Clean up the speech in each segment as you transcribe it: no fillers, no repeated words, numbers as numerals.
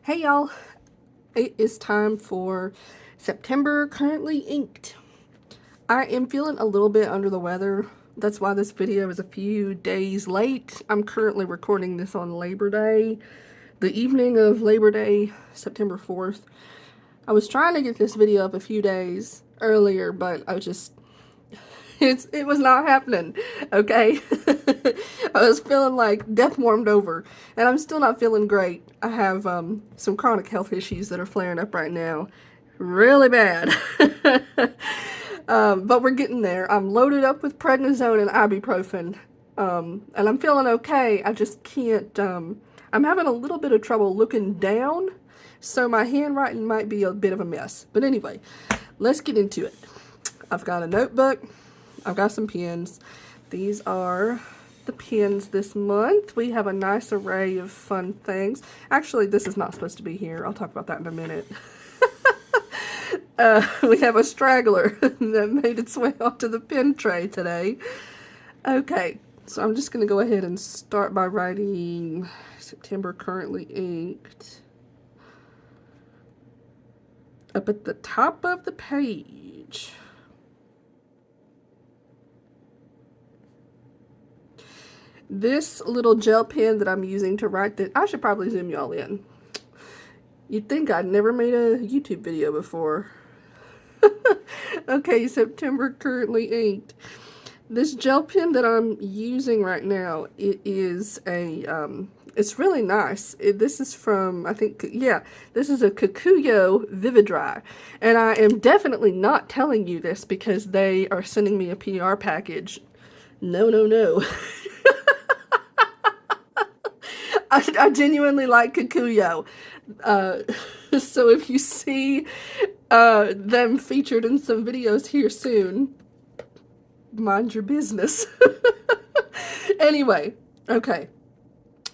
Hey y'all, it is time for September Currently Inked. I am feeling a little bit under the weather. That's why this video is a few days late. I'm currently recording this on Labor Day, the evening of Labor Day, September 4th. I was trying to get this video up a few days earlier, but it was not happening, okay? I was feeling like death warmed over, and I'm still not feeling great. I have some chronic health issues that are flaring up right now. Really bad. But we're getting there. I'm loaded up with prednisone and ibuprofen, and I'm feeling okay. I just can't, I'm having a little bit of trouble looking down, so my handwriting might be a bit of a mess. But anyway, let's get into it. I've got a notebook. I've got some pens. These are the pens this month. We have a nice array of fun things. Actually, this is not supposed to be here. I'll talk about that in a minute. We have a straggler that made its way onto the pen tray today. Okay, so I'm just going to go ahead and start by writing September Currently Inked up at the top of the page. This little gel pen that I'm using to write this, I should probably zoom y'all in. You'd think I'd never made a YouTube video before. Okay, September Currently Inked. This gel pen that I'm using right now, it is a, it's really nice. This is from, I think, yeah, this is a Kikuyo Vivid Dry. And I am definitely not telling you this because they are sending me a PR package. No, no, no. I genuinely like Kikuyo. So if you see them featured in some videos here soon, mind your business. Anyway, okay.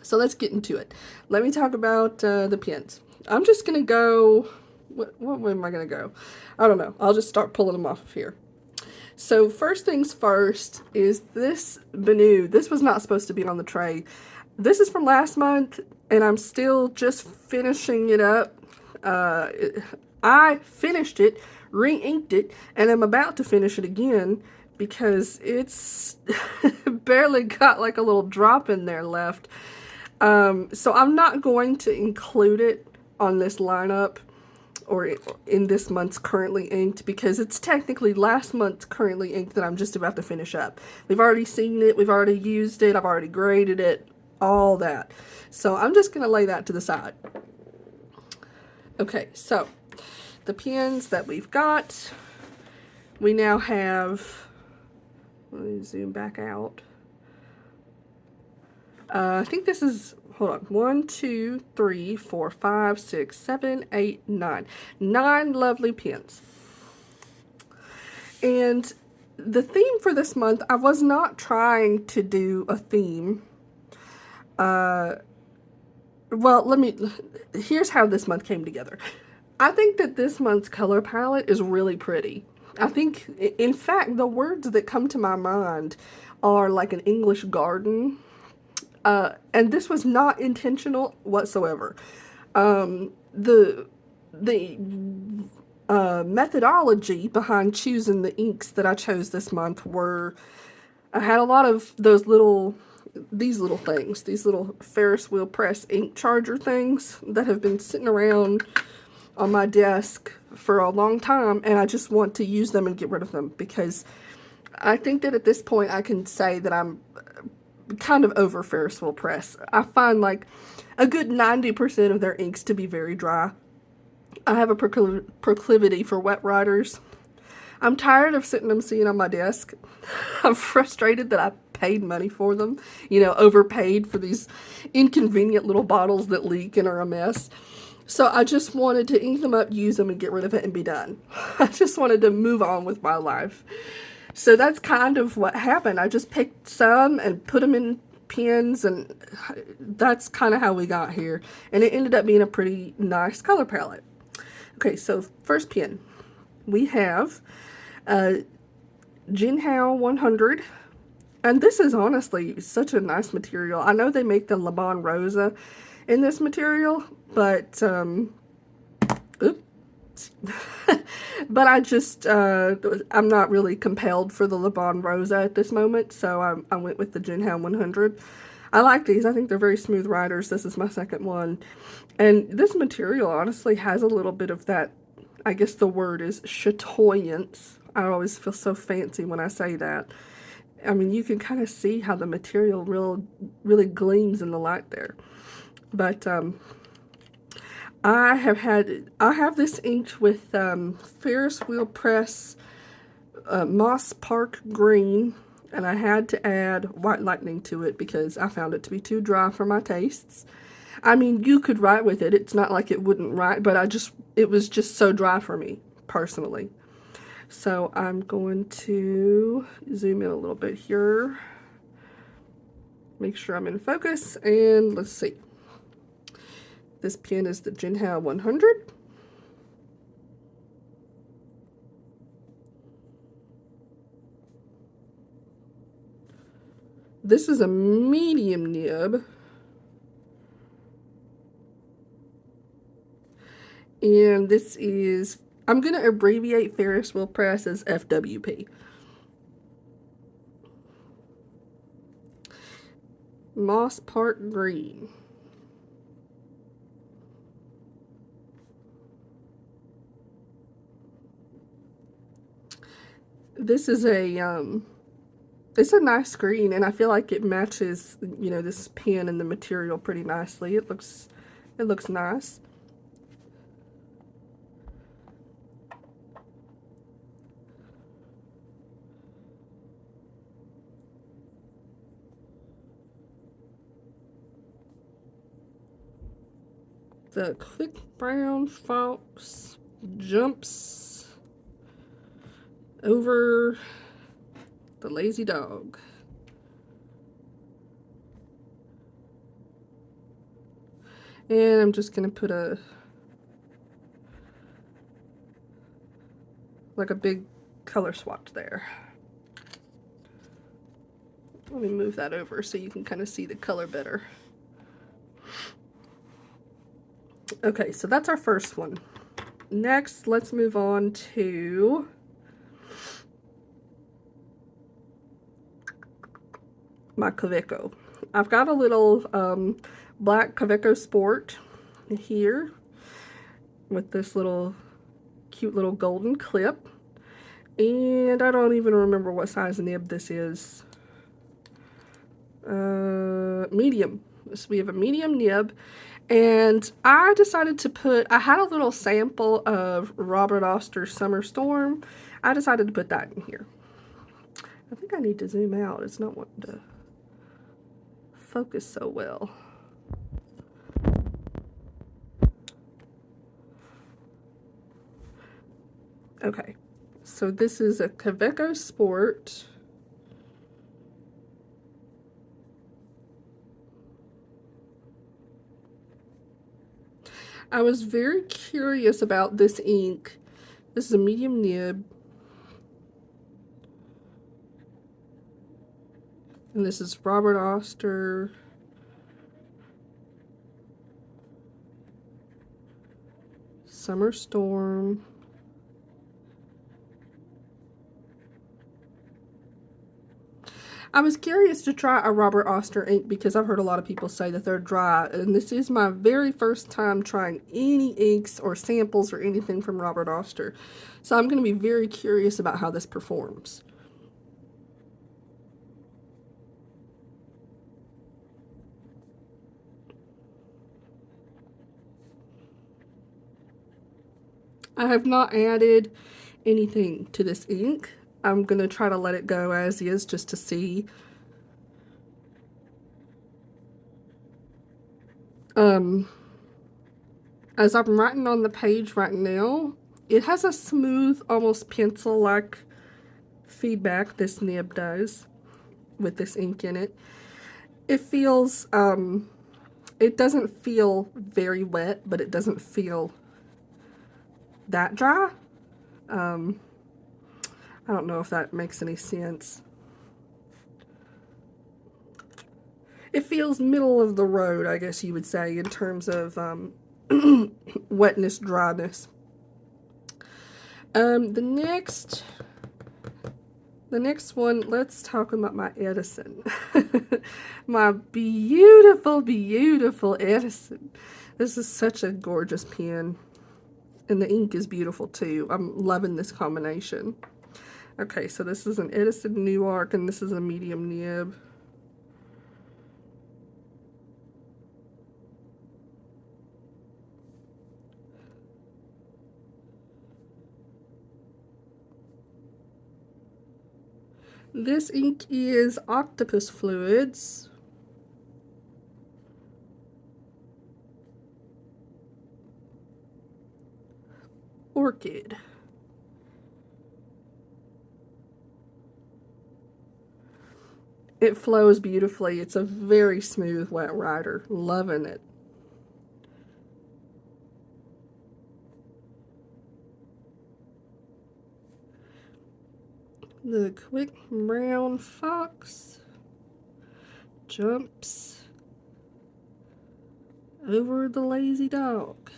So let's get into it. Let me talk about the pens. I'm just going to go... What way am I going to go? I don't know. I'll just start pulling them off of here. So first things first is this Benu. This was not supposed to be on the tray. This is from last month, and I'm still just finishing it up. I finished it, re-inked it, and I'm about to finish it again because it's barely got like a little drop in there left. So I'm not going to include it on this lineup or in this month's Currently Inked because it's technically last month's Currently Inked that I'm just about to finish up. We've already seen it, we've already used it, I've already graded it, all that. So I'm just going to lay that to the side. Okay, so the pens that we've got, we now have, let me zoom back out. I think this is, hold on, 1, 2, 3, 4, 5, 6, 7, 8, 9. 9 lovely pens. And the theme for this month, I was not trying to do a theme. Well, here's how this month came together. I think that this month's color palette is really pretty. I think, in fact, the words that come to my mind are like an English garden. And this was not intentional whatsoever. The methodology behind choosing the inks that I chose this month were, I had a lot of these little things, these little Ferris Wheel press ink charger things that have been sitting around on my desk for a long time, and I just want to use them and get rid of them because I think that at this point I can say that I'm kind of over Ferris Wheel press. I find like a good 90% of their inks to be very dry. I have a proclivity for wet writers. I'm tired of sitting them sitting on my desk. I'm frustrated that I paid money for them, you know, overpaid for these inconvenient little bottles that leak and are a mess. So I just wanted to ink them up, use them, and get rid of it and be done. I just wanted to move on with my life. So that's kind of what happened. I just picked some and put them in pens, and that's kind of how we got here. And it ended up being a pretty nice color palette. Okay, so first pen. We have Jinha 100. And this is honestly such a nice material. I know they make the Le Bon Rosa, in this material, but oops. But I just, I'm not really compelled for the Le Bon Rosa at this moment, so I went with the Jinha 100. I like these. I think they're very smooth riders. This is my second one. And this material honestly has a little bit of that, I guess the word is chatoyance. I always feel so fancy when I say that. I mean, you can kind of see how the material really gleams in the light there. But I have this inked with Ferris Wheel Press Moss Park Green, and I had to add White Lightning to it because I found it to be too dry for my tastes. I mean, you could write with it. It's not like it wouldn't write, but it was just so dry for me, personally. So I'm going to zoom in a little bit here. Make sure I'm in focus, and let's see. This pen is the Jinha 100. This is a medium nib. And this is, I'm going to abbreviate Ferris Wheel Press as FWP. Moss Park Green. This is it's a nice green, and I feel like it matches, you know, this pen and the material pretty nicely. It looks nice. The quick brown fox jumps over the lazy dog. And I'm just going to put like a big color swatch there. Let me move that over so you can kind of see the color better. Okay, so that's our first one. Next, let's move on to my Kaweco. I've got a little black Kaweco Sport here with this little cute little golden clip. And I don't even remember what size nib this is. Medium. So we have a medium nib. And I decided to put, I had a little sample of Robert Oster Summer Storm. I decided to put that in here. I think I need to zoom out. It's not wanting to focus so well. Okay, so this is a Kaweco Sport. I was very curious about this ink. This is a medium nib. And this is Robert Oster. Summer Storm. I was curious to try a Robert Oster ink because I've heard a lot of people say that they're dry, and this is my very first time trying any inks or samples or anything from Robert Oster. So I'm going to be very curious about how this performs. I have not added anything to this ink. I'm going to try to let it go as is just to see. As I'm writing on the page right now, it has a smooth, almost pencil-like feedback, this nib does, with this ink in it. It feels, it doesn't feel very wet, but it doesn't feel that dry. I don't know if that makes any sense. It feels middle of the road, I guess you would say, in terms of wetness, dryness. The next one, let's talk about my Edison. My beautiful, beautiful Edison. This is such a gorgeous pen. And the ink is beautiful too. I'm loving this combination. Okay, so this is an Edison Newark and this is a medium nib. This ink is Octopus Fluids. Orchid. It flows beautifully. It's a very smooth wet rider. Loving it. The quick brown fox jumps over the lazy dog.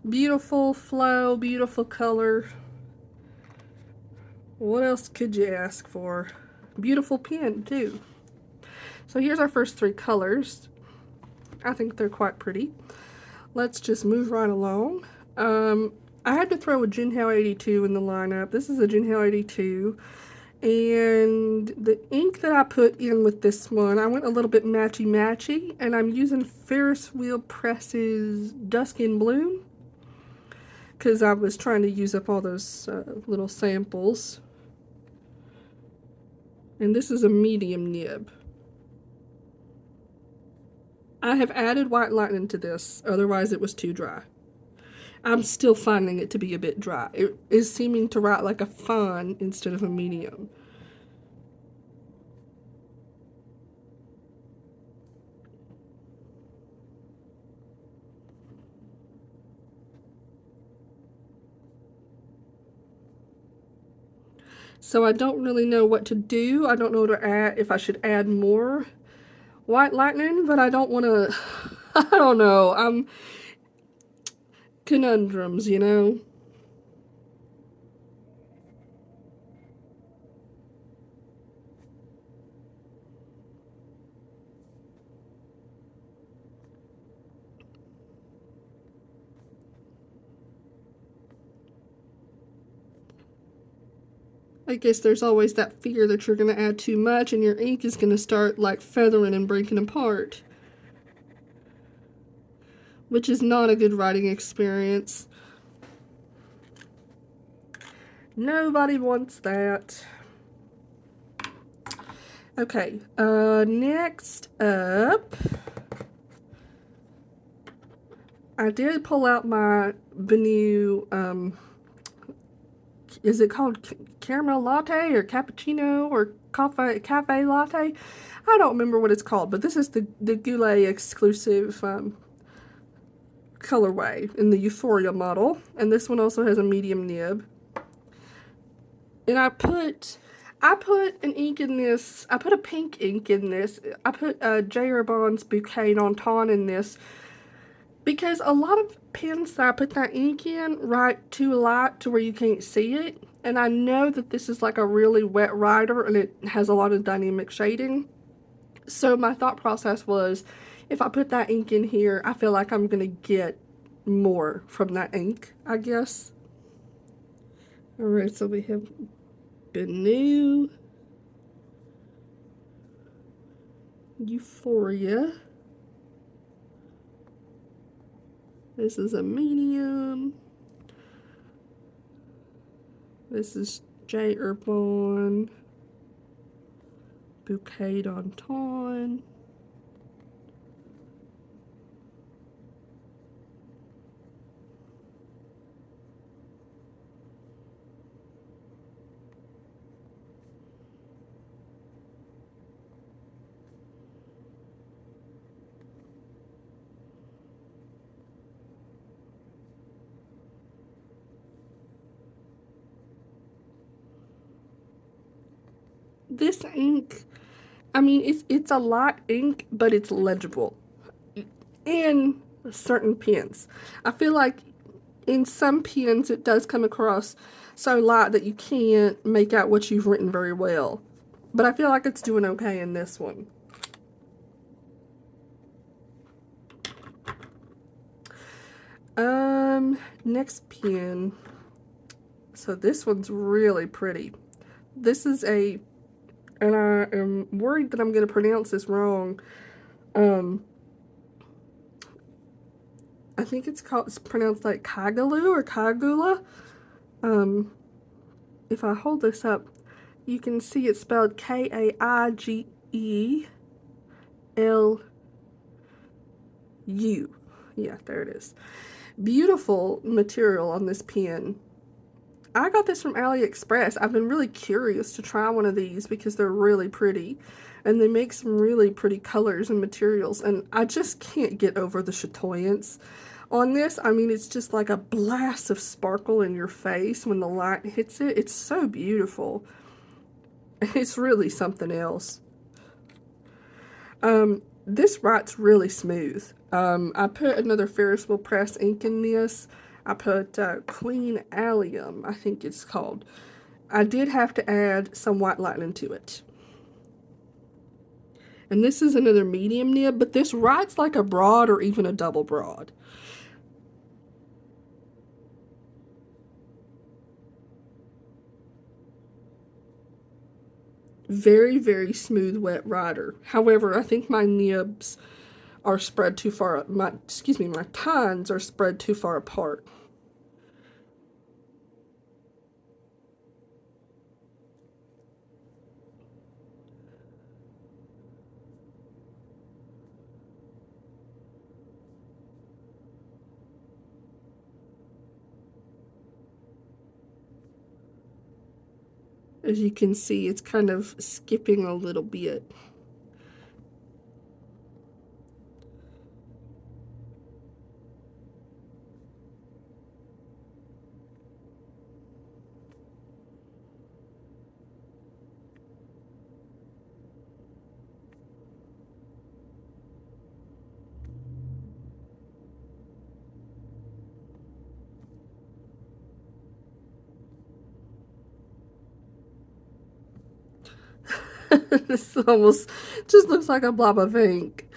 Beautiful flow, beautiful color. What else could you ask for? Beautiful pen too. So here's our first three colors. I think they're quite pretty. Let's just move right along. I had to throw a Jinha 82 in the lineup. This is a Jinha 82. And the ink that I put in with this one, I went a little bit matchy-matchy. And I'm using Ferris Wheel Press's Dusk in Bloom, because I was trying to use up all those little samples. And this is a medium nib. I have added white lightning to this, otherwise it was too dry. I'm still finding it to be a bit dry. It is seeming to write like a fine instead of a medium. So I don't really know what to do. I don't know to add, if I should add more white lightning, but I don't want to, I don't know. I'm conundrums, you know. I guess there's always that fear that you're going to add too much and your ink is going to start like feathering and breaking apart, which is not a good writing experience. Nobody wants that. Okay, next up, I did pull out my Benu, is it called caramel latte or cappuccino or cafe latte? I don't remember what it's called, but this is the Goulet exclusive colorway in the Euphoria model, and this one also has a medium nib. And I put an ink in this. I put a pink ink in this. I put J. Bond's Bouquet d'Antan in this, because a lot of pens that I put that ink in write too light to where you can't see it. And I know that this is like a really wet rider and it has a lot of dynamic shading. So my thought process was, if I put that ink in here, I feel like I'm going to get more from that ink, I guess. Alright, so we have Benu, Euphoria. This is a medium. This is J. Bond Bouquet d'Antan. this ink, I mean, it's a light ink, but it's legible in certain pens. I feel like in some pens it does come across so light that you can't make out what you've written very well. But I feel like it's doing okay in this one. Next pen. So this one's really pretty. This is a, and I am worried that I'm going to pronounce this wrong. I think it's pronounced like Kagalu or Kagula. If I hold this up, you can see it's spelled Kaigelu. Yeah, there it is. Beautiful material on this pen. I got this from AliExpress. I've been really curious to try one of these because they're really pretty. And they make some really pretty colors and materials. And I just can't get over the chatoyance on this. I mean, it's just like a blast of sparkle in your face when the light hits it. It's so beautiful. It's really something else. This writes really smooth. I put another Ferris Wheel press ink in this. I put Queen Allium, I think it's called. I did have to add some white lightning to it. And this is another medium nib, but this writes like a broad or even a double broad. Very, very smooth wet writer. However, I think my nibs are spread too far, my tines are spread too far apart. As you can see, it's kind of skipping a little bit. This almost just looks like a blob of ink.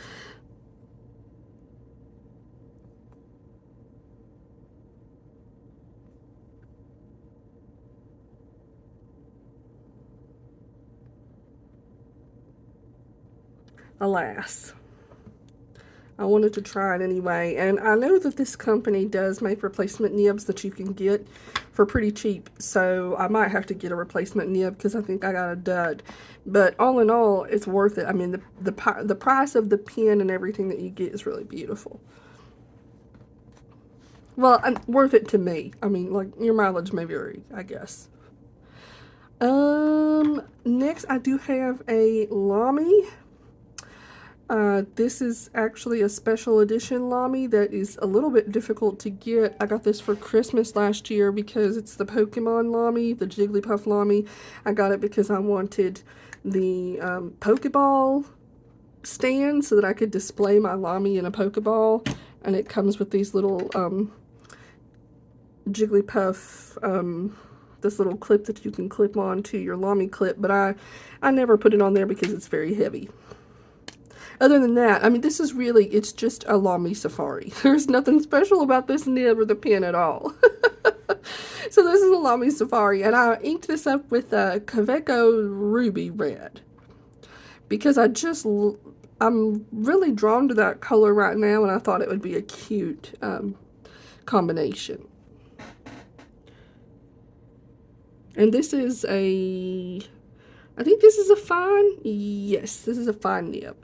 Alas. I wanted to try it anyway, and I know that this company does make replacement nibs that you can get for pretty cheap, so I might have to get a replacement nib because I think I got a dud. But all in all, it's worth it. I mean, the price of the pen and everything that you get is really beautiful. Well, worth it to me. I mean, like, your mileage may vary, I guess. Next I do have a Lamy. This is actually a special edition Lamy that is a little bit difficult to get. I got this for Christmas last year because it's the Pokemon Lamy, the Jigglypuff Lamy. I got it because I wanted the Pokeball stand so that I could display my Lamy in a Pokeball. And it comes with these little Jigglypuff, this little clip that you can clip on to your Lamy clip. But I never put it on there because it's very heavy. Other than that, I mean, this is really, it's just a Lamy Safari. There's nothing special about this nib or the pen at all. So this is a Lamy Safari, and I inked this up with Kaweco Ruby Red. Because I'm really drawn to that color right now, and I thought it would be a cute combination. And this is I think this is a fine, yes, this is a fine nib.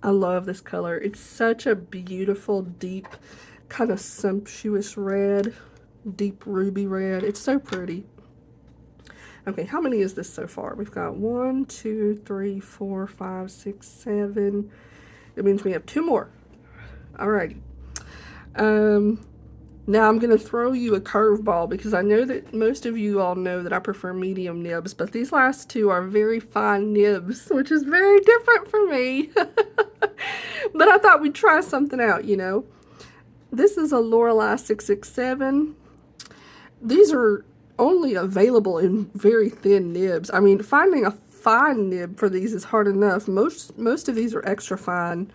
I love this color. It's such a beautiful, deep, kind of sumptuous red, deep ruby red. It's so pretty. Okay, how many is this so far? We've got 1, 2, 3, 4, 5, 6, 7. It means we have 2 more. Alrighty. Now I'm going to throw you a curveball because I know that most of you all know that I prefer medium nibs, but these last 2 are very fine nibs, which is very different for me. But I thought we'd try something out, you know. This is a Lorelei 667. These are only available in very thin nibs. I mean, finding a fine nib for these is hard enough. Most of these are extra fine.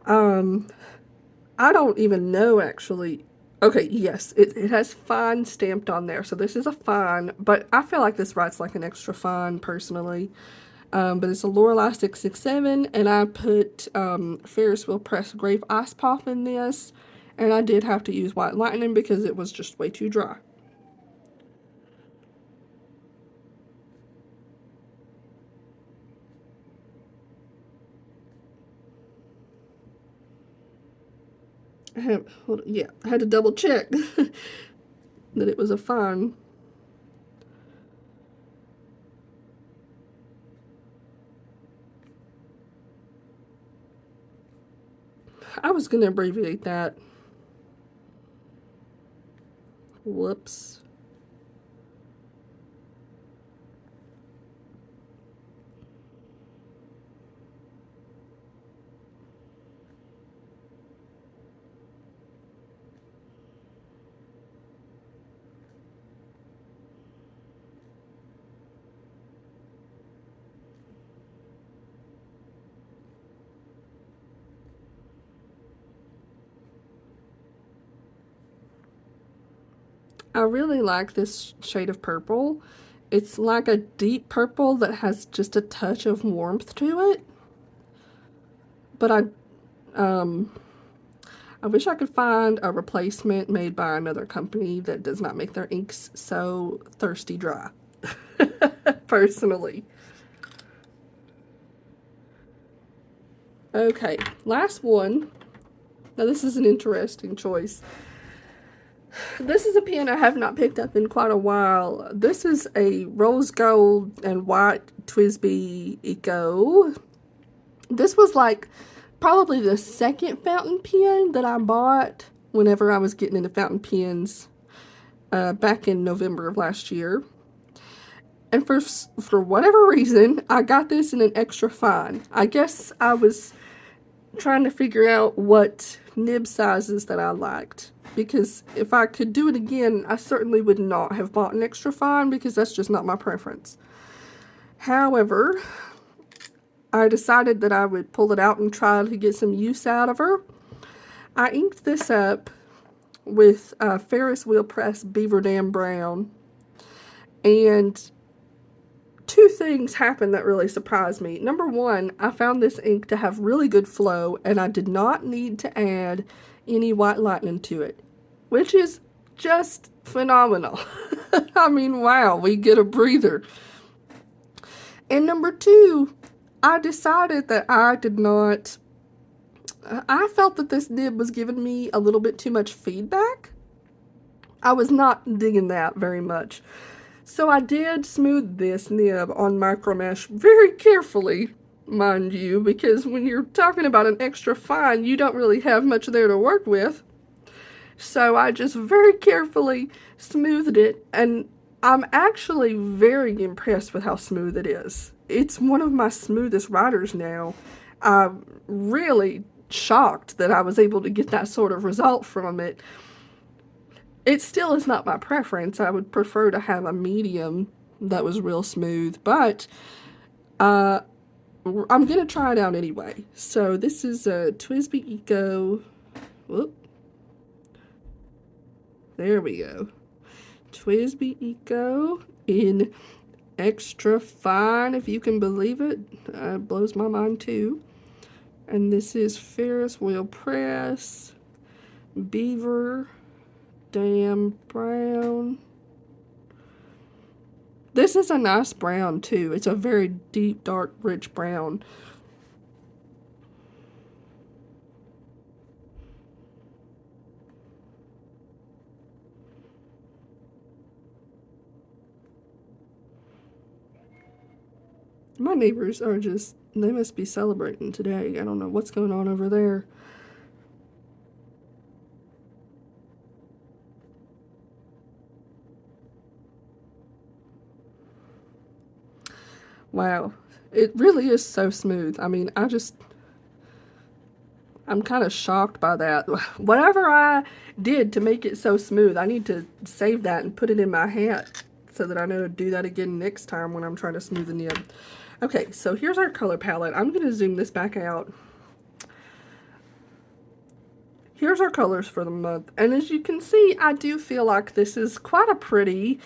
I don't even know, actually. Okay, yes, it has fine stamped on there, so this is a fine, but I feel like this writes like an extra fine, personally. But it's a Lorelei 667, and I put Ferris Wheel Press Grape Ice Pop in this, and I did have to use White Lightning because it was just way too dry. I had to double check that it was a fine. I was going to abbreviate that. Whoops. I really like this shade of purple. It's like a deep purple that has just a touch of warmth to it. But I wish I could find a replacement made by another company that does not make their inks so thirsty dry. Personally. Okay, last one. Now this is an interesting choice. This is a pen I have not picked up in quite a while. This is a rose gold and white Twisbee Eco. This was like probably the second fountain pen that I bought whenever I was getting into fountain pens back in November of last year. And for whatever reason, I got this in an extra fine. I guess I was trying to figure out what nib sizes that I liked. Because if I could do it again, I certainly would not have bought an extra fine because that's just not my preference. However, I decided that I would pull it out and try to get some use out of her. I inked this up with Ferris Wheel Press Beaver Dam Brown. And 2 things happened that really surprised me. Number 1, I found this ink to have really good flow, and I did not need to add any White Lightning to it, which is just phenomenal. I mean, wow, we get a breather. And number 2, I decided that I felt that this nib was giving me a little bit too much feedback. I was not digging that very much. So I did smooth this nib on micromesh very carefully, mind you, because when you're talking about an extra fine, you don't really have much there to work with. So I just very carefully smoothed it, and I'm actually very impressed with how smooth it is. It's one of my smoothest writers now. I'm really shocked that I was able to get that sort of result from it. It still is not my preference. I would prefer to have a medium that was real smooth, but I'm going to try it out anyway. So this is a Twisbee Eco. Whoop. There we go. Twisbee Eco in extra fine, if you can believe it. It blows my mind too. And this is Ferris Wheel Press Beaver Dam Brown. This is a nice brown too. It's a very deep, dark, rich brown. My neighbors are just, they must be celebrating today. I don't know what's going on over there. Wow. It really is so smooth. I mean, I'm kind of shocked by that. Whatever I did to make it so smooth, I need to save that and put it in my hat so that I know to do that again next time when I'm trying to smoothen the end. Okay, so here's our color palette. I'm going to zoom this back out. Here's our colors for the month. And as you can see, I do feel like this is quite a pretty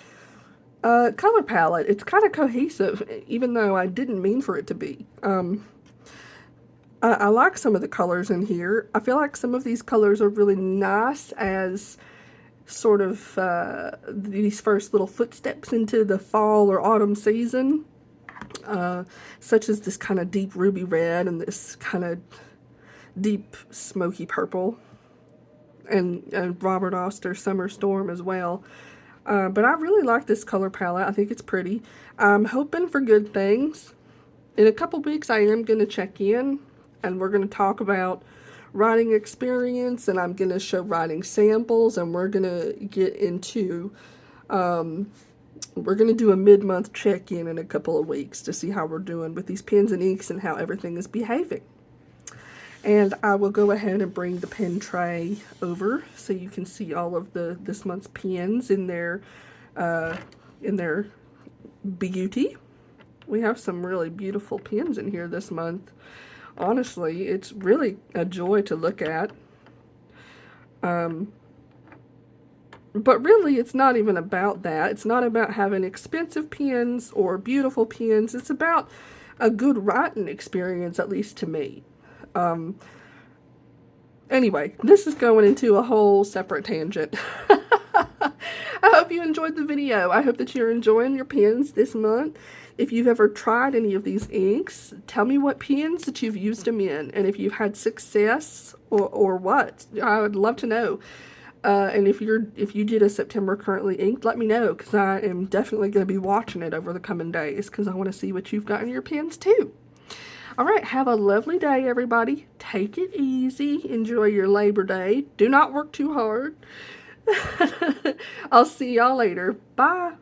color palette. It's kind of cohesive, even though I didn't mean for it to be. I like some of the colors in here. I feel like some of these colors are really nice as sort of these first little footsteps into the fall or autumn season. Such as this kind of deep ruby red and this kind of deep smoky purple. And Robert Oster Summer Storm as well. But I really like this color palette. I think it's pretty. I'm hoping for good things. In a couple weeks, I am going to check in, and we're going to talk about writing experience, and I'm going to show writing samples, and we're going to get into, we're going to do a mid-month check-in in a couple of weeks to see how we're doing with these pens and inks and how everything is behaving. And I will go ahead and bring the pen tray over so you can see all of this month's pens in their beauty. We have some really beautiful pens in here this month. Honestly, it's really a joy to look at. But really, it's not even about that. It's not about having expensive pens or beautiful pens. It's about a good writing experience, at least to me. Anyway, this is going into a whole separate tangent. I hope you enjoyed the video. I hope that you're enjoying your pens this month. If you've ever tried any of these inks, tell me what pens that you've used them in, and if you've had success or what. I would love to know. And if you did a September Currently inked, let me know, because I am definitely going to be watching it over the coming days, because I want to see what you've got in your pens too. All right, have a lovely day, everybody. Take it easy. Enjoy your Labor Day. Do not work too hard. I'll see y'all later. Bye.